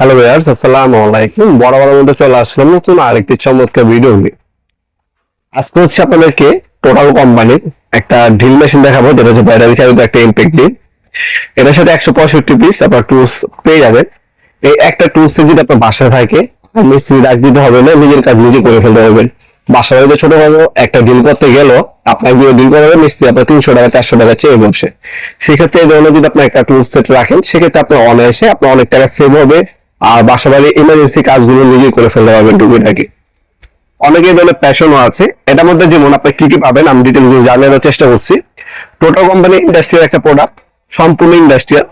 Hello viewers, আসসালামু আলাইকুম। বরাবরের মধ্যে চলে আসলাম নতুন আরেকটি চমৎকার ভিডিও নিয়ে। আজকে হচ্ছে আপনাদেরকে টোটাল কোম্পানির একটা ড্রিল মেশিন দেখাবো, যেটা হচ্ছে ব্যাটারি চালিত একটা ইমপ্যাক্ট ড্রিল। এটার সাথে 165 পিস আপনার টুলস পেয়ে যাবেন। এই একটা টুলস যদি আপনার বাসায় থাকে, মিস্ত্রি ডাক দিতে হবে না, নিজের কাজ নিজে করে ফেলতে পারবেন। বাসা বাড়িতে ছোট বড় একটা ডিল করতে গেল, আপনার গিয়ে ডিল করাবে মিস্ত্রি আপনার 300 টাকা 400 টাকা চেয়ে বসে। সেক্ষেত্রে এই ধরনের যদি আপনি একটা টুলস সেট রাখেন, সেক্ষেত্রে আপনার অনায়াসে আপনার অনেক টাকা সেভ হবে। আর বাসা বাড়ির ইমার্জেন্সি কাজগুলো নিজেই করে ফেলতে পারবেন টুকিটাকি। অনেকেই ধরনের প্যাশনও আছে। এটার মধ্যে যেমন আপনি কি কি পাবেন আমি ডিটেল গুলো জানানোর চেষ্টা করছি। টোটাল কোম্পানি ইন্ডাস্ট্রিয়াল একটা প্রোডাক্ট, সম্পূর্ণ ইন্ডাস্ট্রিয়াল।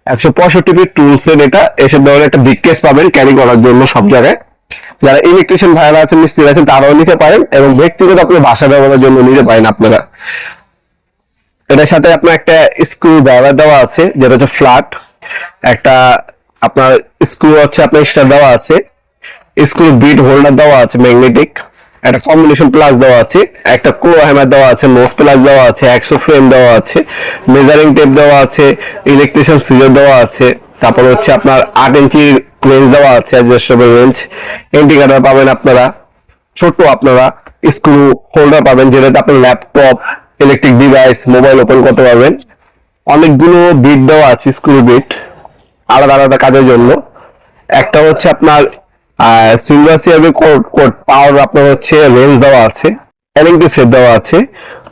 165 ফিট টুলস এর এটা এসে ধরনের একটা বিগ কেস পাবেন ক্যারি করার জন্য সব জায়গায়। যারা ইলেকট্রিশিয়ান ভাইরা আছেন, মিস্ত্রি আছেন, তারাও নিতে পারেন এবং ব্যক্তিগত আপনি বাসা ব্যবহারের জন্য নিতে পারেন আপনারা। এটার সাথে আপনার একটা স্ক্রু ড্রাইভার দেওয়া আছে, যেটা হচ্ছে ফ্ল্যাট। একটা আপনার স্ক্রু হচ্ছে আপনার স্টার দেওয়া আছে, স্ক্রু বিট হোল্ডার দেওয়া আছে ম্যাগনেটিক, একটা কম্বিনেশন প্লাস দেওয়া আছে, একটা ক্রো হ্যামার দেওয়া আছে, নোজ প্লাস দেওয়া আছে, একশো ফ্রেম দেওয়া আছে, মেজারিং টেপ দেওয়া আছে, ইলেকট্রিশিয়ান সিজার দেওয়া আছে। তারপর হচ্ছে আপনার 8 ইঞ্চি রেঞ্জ দেওয়া আছে, অ্যাডজাস্টেবল রেঞ্জ। ইন্ডিকেটর পাবেন আপনারা, ছোট আপনারা স্ক্রু হোল্ডার পাবেন, যেটাতে আপনি laptop, electric device, mobile open করতে পারবেন। অনেকগুলো বিট দেওয়া আছে, স্ক্রু বিট আলাদা আলাদা কাজের জন্য। একটা হচ্ছে আপনার সিলভার সিআরবি কোড পাওয়ার, আপনার হচ্ছে রেঞ্জ দেওয়া আছে, এলএনটি সেট দেওয়া আছে,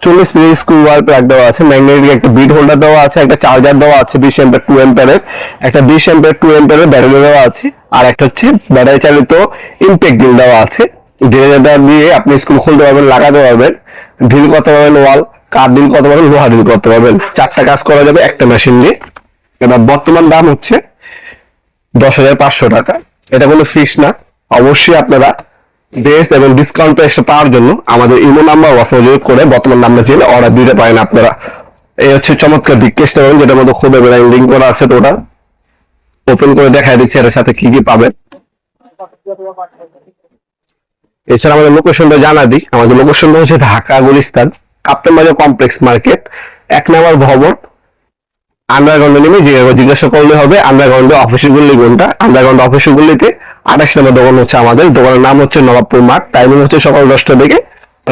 40 পিস স্ক্রু ওয়ার প্লাগ দেওয়া আছে, ম্যাগনেটিক একটা বিট হোল্ডার দেওয়া আছে, একটা চার্জার দেওয়া আছে 20 অ্যাম্পিয়ার 2 অ্যাম্পিয়ারের, একটা 20 অ্যাম্পিয়ার 2 অ্যাম্পিয়ারের ব্যাটারি দেওয়া আছে, আর একটা হচ্ছে ব্যাটারি চালিত ইমপ্যাক্ট ড্রিল দেওয়া আছে। ড্রিলটা দিয়ে আপনি স্ক্রু খুলতে পারবেন, লাগাতে পারবেন, ড্রিল করতে পারবেন, ওয়াল কাঠ ড্রিল করতে পারবেন, লোহা ড্রিল করতে পারবেন। 4টা কাজ করা যাবে একটা মেশিন দিয়ে। এবার বর্তমান দাম হচ্ছে 10,500 টাকা। এটা কোনো ফিক্স না, অবশ্যই আপনারা বেস্ট এবং ডিসকাউন্ট প্রাইসটা পাওয়ার জন্য আমাদের ইমো নাম্বার হোয়াটসঅ্যাপে যোগ করে বর্তমান নাম্বার জেনে অর্ডার দিতে পারেন আপনারা। এই হচ্ছে চমৎকার বিগ কেসটা, যেটার মধ্যে খুব লিঙ্ক করা আছে। তো ওটা ওপেন করে দেখাই দিচ্ছি এর সাথে কি কি পাবেন। এছাড়া আমাদের লোকেশনটা জানা দিই। আমাদের লোকেশনটা হচ্ছে ঢাকা গুলিস্তান কাপ্তান বাজার কমপ্লেক্স মার্কেট, 1 নম্বর ভবন। আন্ডারগ্রাউন্ডে নেমে জিজ্ঞাসা করলে হবে আন্ডারগ্রাউন্ডে অফিসের গল্লি কোনটা। আন্ডারগ্রাউন্ড অফিসের গল্লিতে 28 নম্বর দোকান হচ্ছে আমাদের। দোকানের নাম হচ্ছে নবাবপুর মাঠ। টাইমিং হচ্ছে সকাল 10টা থেকে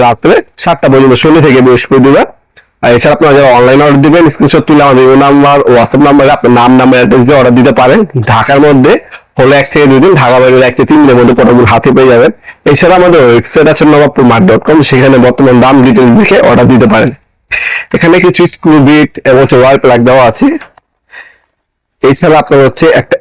রাত্রে 7টা পর্যন্ত, শনি থেকে বৃহস্পতিবার। আর এছাড়া আপনারা যারা অনলাইন অর্ডার দিবেন, স্ক্রিনশট তুলে আমাদের ইমো নাম্বার ও হোয়াটসঅ্যাপ নাম্বারে আপনার নাম, নাম্বার, অ্যাড্রেস দিয়ে অর্ডার দিতে পারেন। ঢাকার মধ্যে হলে 1 থেকে 2 দিন, ঢাকা বাইরে 1 থেকে 3 দিনের মধ্যে প্রোডাক্টগুলো হাতে পেয়ে যাবেন। এছাড়া আমাদের ওয়েবসাইট আছে নবাবপুরমাঠ.com, সেখানে বর্তমান দাম ডিটেলস দেখে অর্ডার দিতে পারেন। এখানে কিছু স্ক্রু বিট এবং ওয়াল প্লাগ দেওয়া আছে। এছাড়া আপনার হচ্ছে একটা